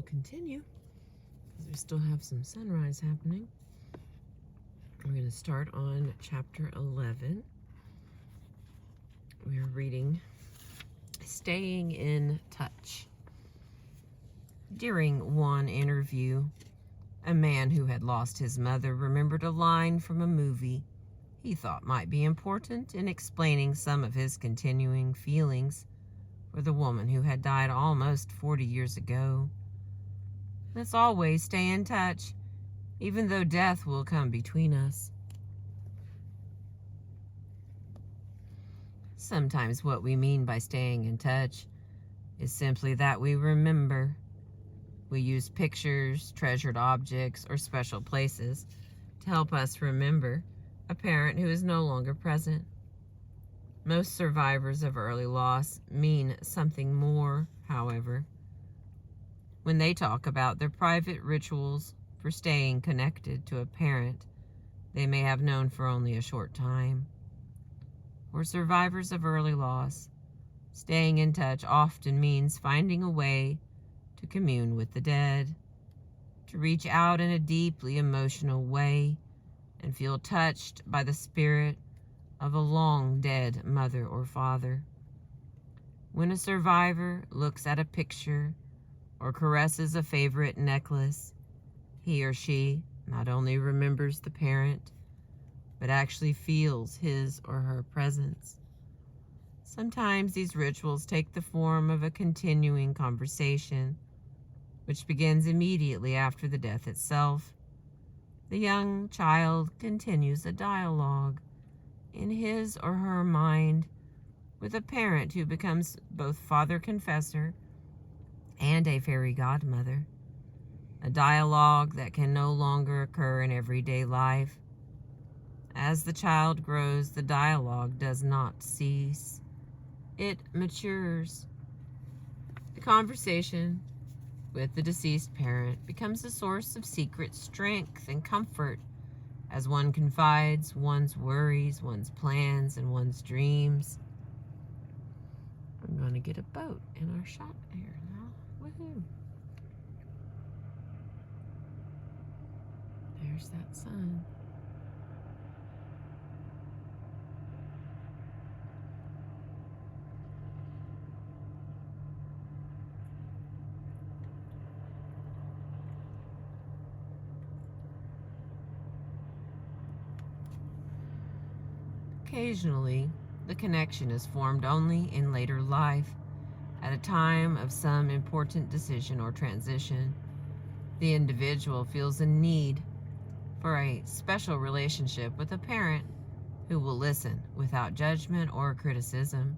continue because we still have some sunrise happening. We're going to start on chapter 11. We are reading Staying in Touch. During one interview, a man who had lost his mother remembered a line from a movie he thought might be important in explaining some of his continuing feelings for the woman who had died almost 40 years ago. Let's always stay in touch, even though death will come between us. Sometimes what we mean by staying in touch is simply that we remember. We use pictures, treasured objects, or special places to help us remember a parent who is no longer present. Most survivors of early loss mean something more, however. When they talk about their private rituals for staying connected to a parent they may have known for only a short time. For survivors of early loss, staying in touch often means finding a way to commune with the dead, to reach out in a deeply emotional way and feel touched by the spirit of a long-dead mother or father. When a survivor looks at a picture or caresses a favorite necklace, he or she not only remembers the parent, but actually feels his or her presence. Sometimes these rituals take the form of a continuing conversation, which begins immediately after the death itself. The young child continues a dialogue in his or her mind with a parent who becomes both father confessor and a fairy godmother, a dialogue that can no longer occur in everyday life. As the child grows, the dialogue does not cease. It matures. The conversation with the deceased parent becomes a source of secret strength and comfort as one confides one's worries, one's plans, and one's dreams. I'm going to get a boat in our shot here now. Woohoo! There's that sun. Occasionally, the connection is formed only in later life, at a time of some important decision or transition. The individual feels a need for a special relationship with a parent who will listen without judgment or criticism,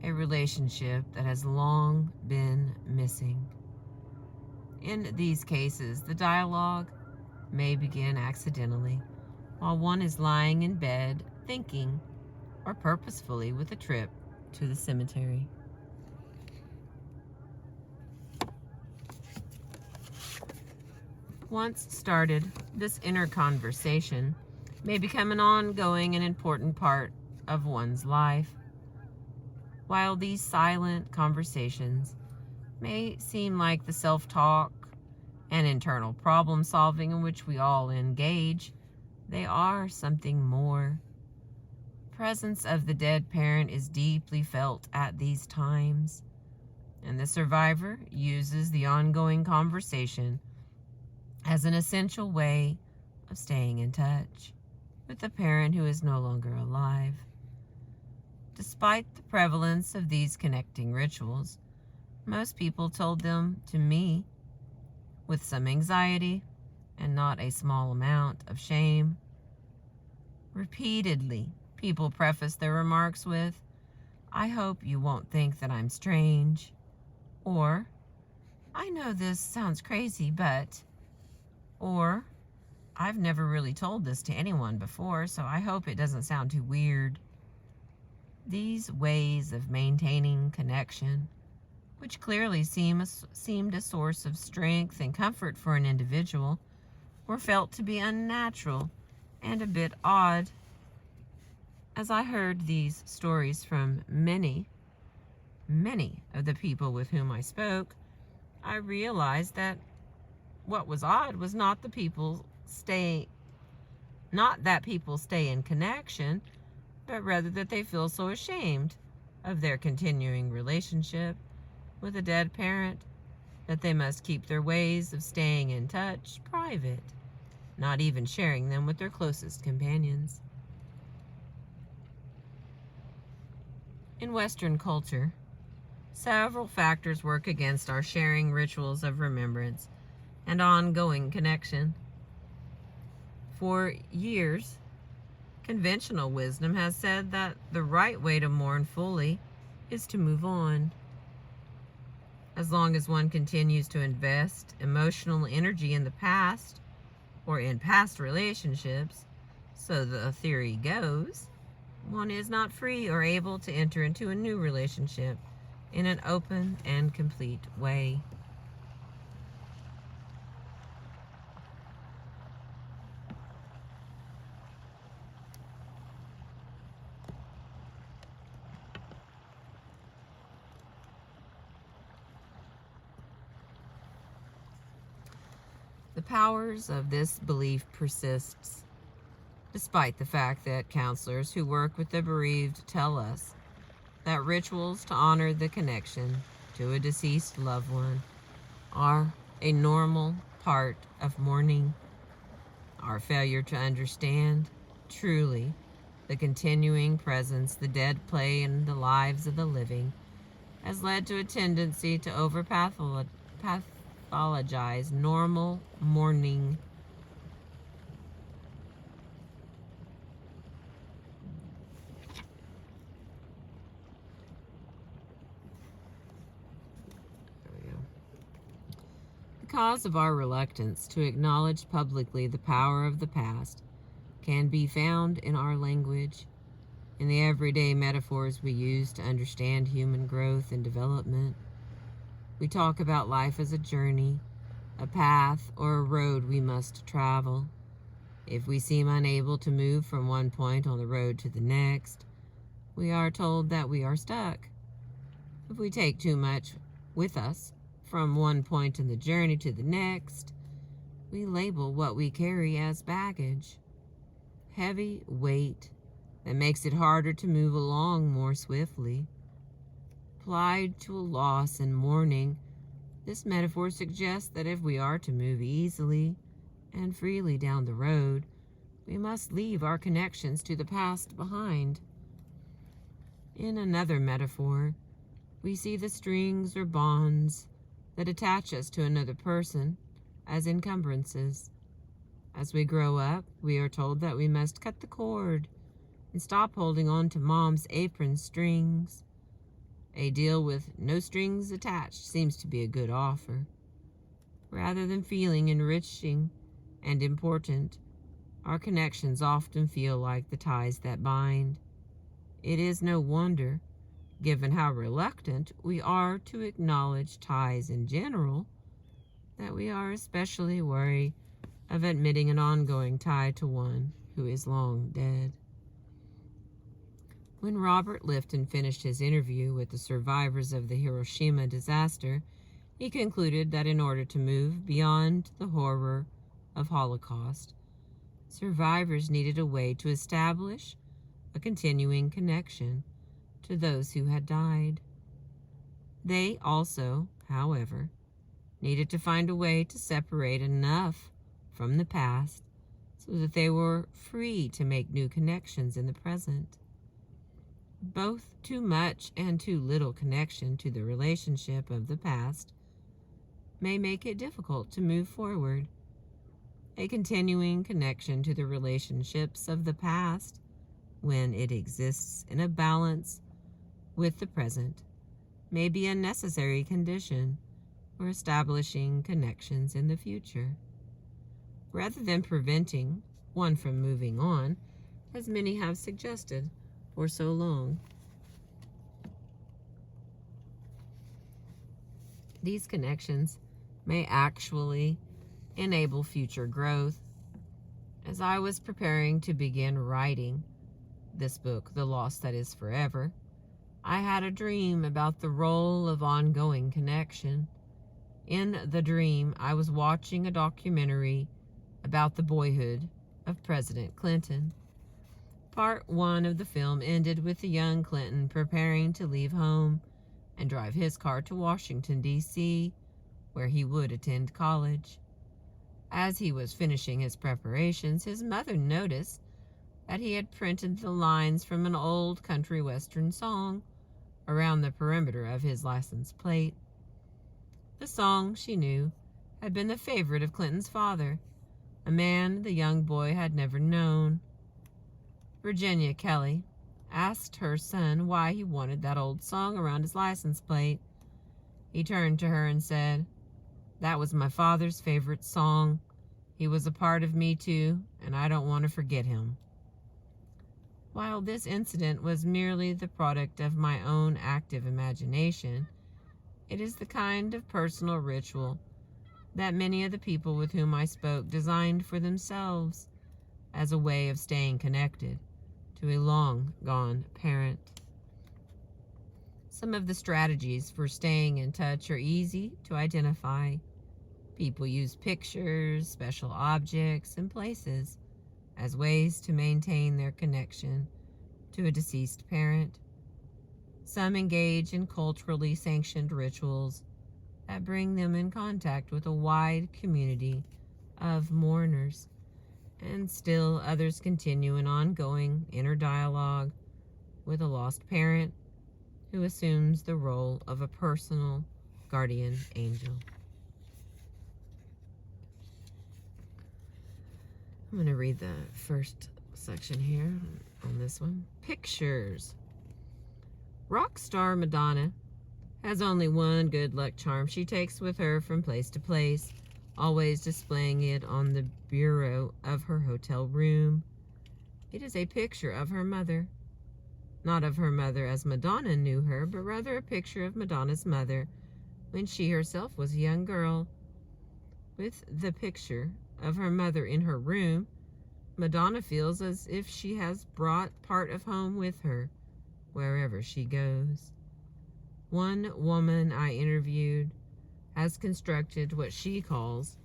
a relationship that has long been missing. In these cases, the dialogue may begin accidentally while one is lying in bed thinking, or purposefully with a trip to the cemetery. Once started, this inner conversation may become an ongoing and important part of one's life. While these silent conversations may seem like the self-talk and internal problem-solving in which we all engage, they are something more. The presence of the dead parent is deeply felt at these times, and the survivor uses the ongoing conversation as an essential way of staying in touch with the parent who is no longer alive. Despite the prevalence of these connecting rituals, most people told them to me with some anxiety and not a small amount of shame. Repeatedly, people preface their remarks with, "I hope you won't think that I'm strange," or, "I know this sounds crazy, but," or, "I've never really told this to anyone before, so I hope it doesn't sound too weird." These ways of maintaining connection, which clearly seemed a source of strength and comfort for an individual, were felt to be unnatural and a bit odd. As I heard these stories from many of the people with whom I spoke, I realized that what was odd was not that people stay in connection, but rather that they feel so ashamed of their continuing relationship with a dead parent that they must keep their ways of staying in touch private, not even sharing them with their closest companions. In Western culture, several factors work against our sharing rituals of remembrance and ongoing connection. For years, conventional wisdom has said that the right way to mourn fully is to move on. As long as one continues to invest emotional energy in the past or in past relationships, so the theory goes, one is not free or able to enter into a new relationship in an open and complete way. The powers of this belief persists, despite the fact that counselors who work with the bereaved tell us that rituals to honor the connection to a deceased loved one are a normal part of mourning. Our failure to understand truly the continuing presence the dead play in the lives of the living has led to a tendency to pathologize normal mourning. The cause of our reluctance to acknowledge publicly the power of the past can be found in our language, in the everyday metaphors we use to understand human growth and development. We talk about life as a journey, a path, or a road we must travel. If we seem unable to move from one point on the road to the next, we are told that we are stuck. If we take too much with us from one point in the journey to the next, we label what we carry as baggage. Heavy weight that makes it harder to move along more swiftly. Applied to a loss and mourning, this metaphor suggests that if we are to move easily and freely down the road, we must leave our connections to the past behind. In another metaphor, we see the strings or bonds that attach us to another person as encumbrances. As we grow up, we are told that we must cut the cord and stop holding on to mom's apron strings. A deal with no strings attached seems to be a good offer. Rather than feeling enriching and important, our connections often feel like the ties that bind. It is no wonder, given how reluctant we are to acknowledge ties in general, that we are especially wary of admitting an ongoing tie to one who is long dead. When Robert Lifton finished his interview with the survivors of the Hiroshima disaster, he concluded that in order to move beyond the horror of Holocaust, survivors needed a way to establish a continuing connection to those who had died. They also, however, needed to find a way to separate enough from the past so that they were free to make new connections in the present. Both too much and too little connection to the relationship of the past may make it difficult to move forward. A continuing connection to the relationships of the past, when it exists in a balance with the present, may be a necessary condition for establishing connections in the future, rather than preventing one from moving on, as many have suggested for so long. These connections may actually enable future growth. As I was preparing to begin writing this book, The Loss That Is Forever, I had a dream about the role of ongoing connection In the dream, I was watching a documentary about the boyhood of President Clinton. Part 1 of the film ended with the young Clinton preparing to leave home and drive his car to Washington, D.C., where he would attend college. As he was finishing his preparations, his mother noticed that he had printed the lines from an old country western song around the perimeter of his license plate. The song, she knew, had been the favorite of Clinton's father, a man the young boy had never known. Virginia Kelly asked her son why he wanted that old song around his license plate. He turned to her and said, "That was my father's favorite song. He was a part of me too, and I don't want to forget him." While this incident was merely the product of my own active imagination, it is the kind of personal ritual that many of the people with whom I spoke designed for themselves as a way of staying connected to a long-gone parent. Some of the strategies for staying in touch are easy to identify. People use pictures, special objects, and places as ways to maintain their connection to a deceased parent. Some engage in culturally sanctioned rituals that bring them in contact with a wide community of mourners. And still others continue an ongoing inner dialogue with a lost parent who assumes the role of a personal guardian angel. I'm going to read the first section here on this one. Pictures. Rock star Madonna has only one good luck charm she takes with her from place to place, always displaying it on the bureau of her hotel room. It is a picture of her mother. Not of her mother as Madonna knew her, but rather a picture of Madonna's mother when she herself was a young girl. With the picture of her mother in her room, Madonna feels as if she has brought part of home with her wherever she goes. One woman I interviewed has constructed what she calls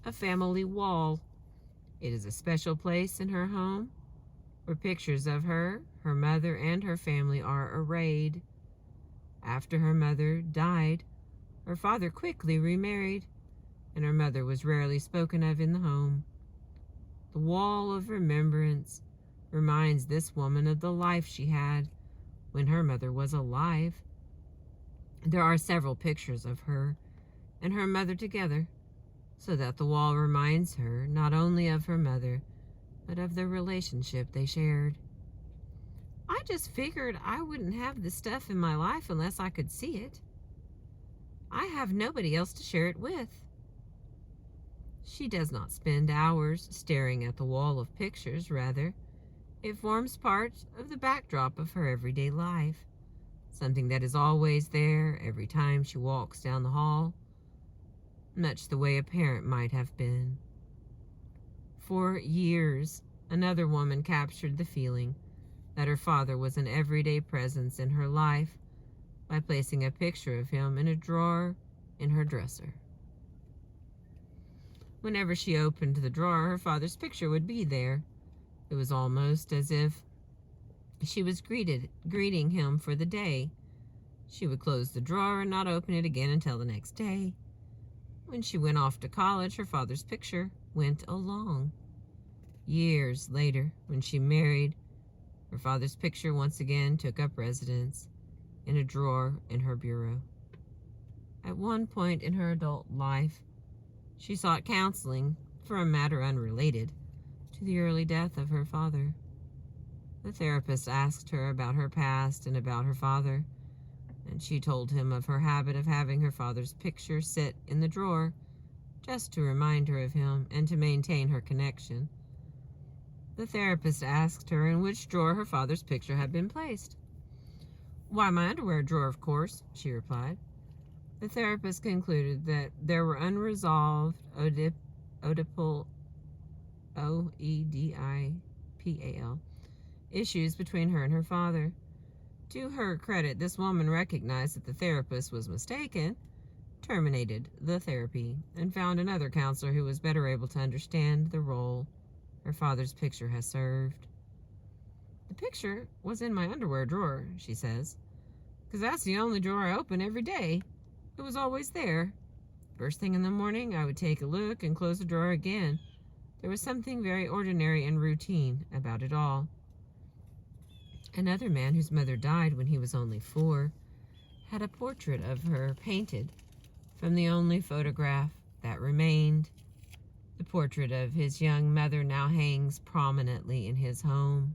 a family wall. It is a special place in her home where pictures of her, her mother, and her family are arrayed. After her mother died, her father quickly remarried, and her mother was rarely spoken of in the home. The wall of remembrance reminds this woman of the life she had when her mother was alive. There are several pictures of her and her mother together, so that the wall reminds her not only of her mother, but of the relationship they shared. I just figured I wouldn't have this stuff in my life unless I could see it. I have nobody else to share it with. She does not spend hours staring at the wall of pictures. Rather, it forms part of the backdrop of her everyday life, something that is always there every time she walks down the hall, much the way a parent might have been. For years, another woman captured the feeling that her father was an everyday presence in her life by placing a picture of him in a drawer in her dresser. Whenever she opened the drawer, her father's picture would be there. It was almost as if she was greeting him for the day. She would close the drawer and not open it again until the next day. When she went off to college, her father's picture went along. Years later, when she married, her father's picture once again took up residence in a drawer in her bureau. At one point in her adult life, she sought counseling for a matter unrelated to the early death of her father. The therapist asked her about her past and about her father, and she told him of her habit of having her father's picture sit in the drawer just to remind her of him and to maintain her connection. The therapist asked her in which drawer her father's picture had been placed. "Why, my underwear drawer, of course," she replied. The therapist concluded that there were unresolved Oedipal issues between her and her father. To her credit, this woman recognized that the therapist was mistaken, terminated the therapy and found another counselor who was better able to understand the role her father's picture has served. The picture was in my underwear drawer, she says, because that's the only drawer I open every day. It was always there. First thing in the morning, I would take a look and close the drawer again. There was something very ordinary and routine about it all. Another man whose mother died when he was only 4 had a portrait of her painted from the only photograph that remained. The portrait of his young mother now hangs prominently in his home.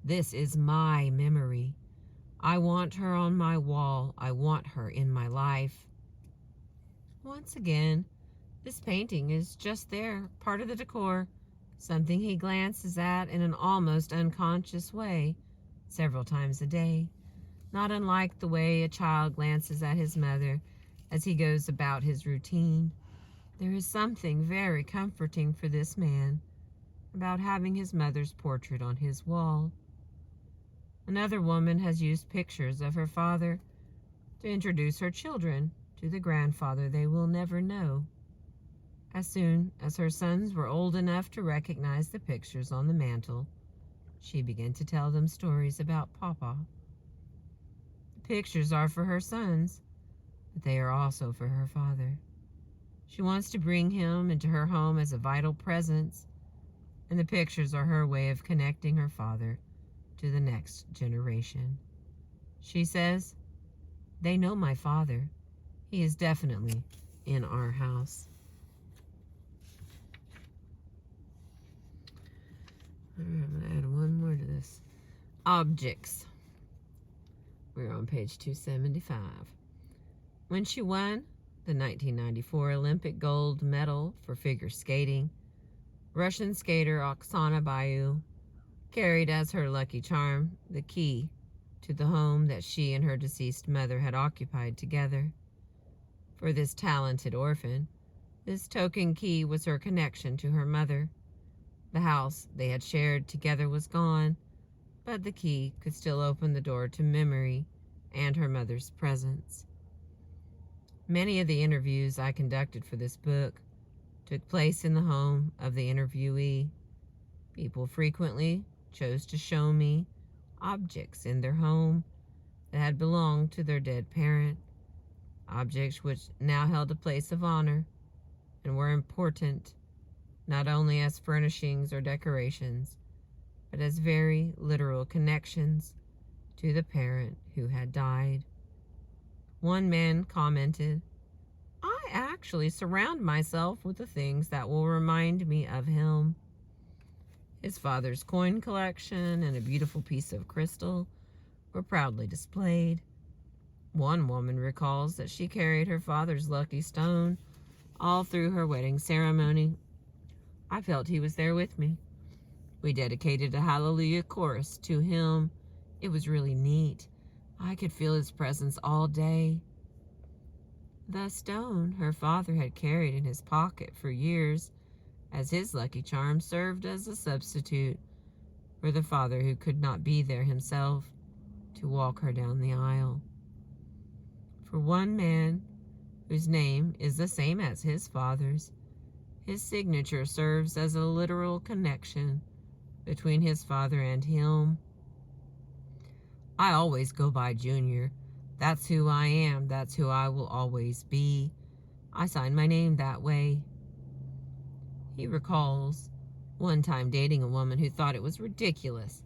This is my memory. I want her on my wall. I want her in my life. Once again, this painting is just there, part of the decor, something he glances at in an almost unconscious way several times a day, not unlike the way a child glances at his mother as he goes about his routine. There is something very comforting for this man about having his mother's portrait on his wall. Another woman has used pictures of her father to introduce her children to the grandfather they will never know. As soon as her sons were old enough to recognize the pictures on the mantel, she began to tell them stories about Papa. The pictures are for her sons, but they are also for her father. She wants to bring him into her home as a vital presence, and the pictures are her way of connecting her father to the next generation. She says, "They know my father. He is definitely in our house." All right, I'm going to add one more to this. Objects. We're on page 275. When she won the 1994 Olympic gold medal for figure skating, Russian skater Oksana Bayu carried as her lucky charm the key to the home that she and her deceased mother had occupied together. For this talented orphan, this token key was her connection to her mother. The house they had shared together was gone, but the key could still open the door to memory and her mother's presence. Many of the interviews I conducted for this book took place in the home of the interviewee. People frequently chose to show me objects in their home that had belonged to their dead parent, objects which now held a place of honor and were important not only as furnishings or decorations, but as very literal connections to the parent who had died. One man commented, "I actually surround myself with the things that will remind me of him." His father's coin collection and a beautiful piece of crystal were proudly displayed. One woman recalls that she carried her father's lucky stone all through her wedding ceremony. "I felt he was there with me. We dedicated a Hallelujah chorus to him. It was really neat. I could feel his presence all day." The stone her father had carried in his pocket for years as his lucky charm served as a substitute for the father who could not be there himself to walk her down the aisle. For one man whose name is the same as his father's, his signature serves as a literal connection between his father and him. "I always go by Junior. That's who I am. That's who I will always be. I signed my name that way." He recalls one time dating a woman who thought it was ridiculous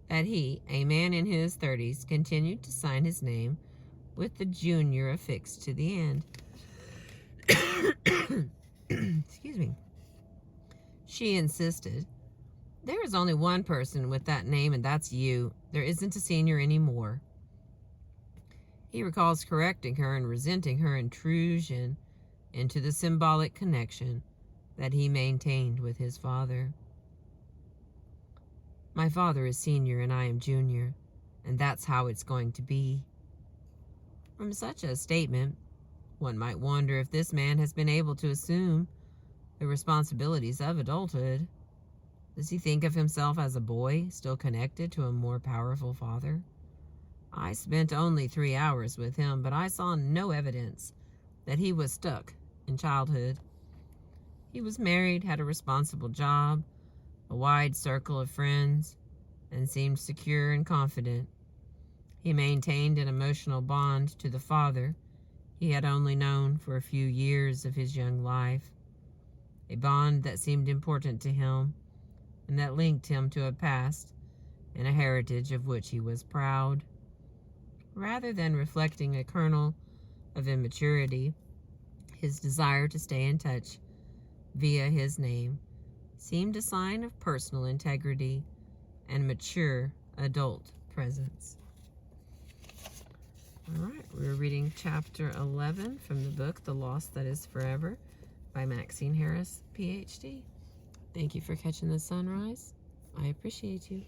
that he, a man in his 30s, continued to sign his name with the Junior affixed to the end. Excuse me. She insisted, "There is only one person with that name, and that's you. There isn't a senior anymore." He recalls correcting her and resenting her intrusion into the symbolic connection that he maintained with his father. "My father is senior and I am junior, and that's how it's going to be." From such a statement, one might wonder if this man has been able to assume the responsibilities of adulthood. Does he think of himself as a boy, still connected to a more powerful father? I spent only 3 hours with him, but I saw no evidence that he was stuck in childhood. He was married, had a responsible job, a wide circle of friends, and seemed secure and confident. He maintained an emotional bond to the father he had only known for a few years of his young life, a bond that seemed important to him and that linked him to a past and a heritage of which he was proud. Rather than reflecting a kernel of immaturity, his desire to stay in touch via his name seemed a sign of personal integrity and mature adult presence. All right, we're reading chapter 11 from the book The Loss That Is Forever by Maxine Harris, PhD. Thank you for catching the sunrise. I appreciate you.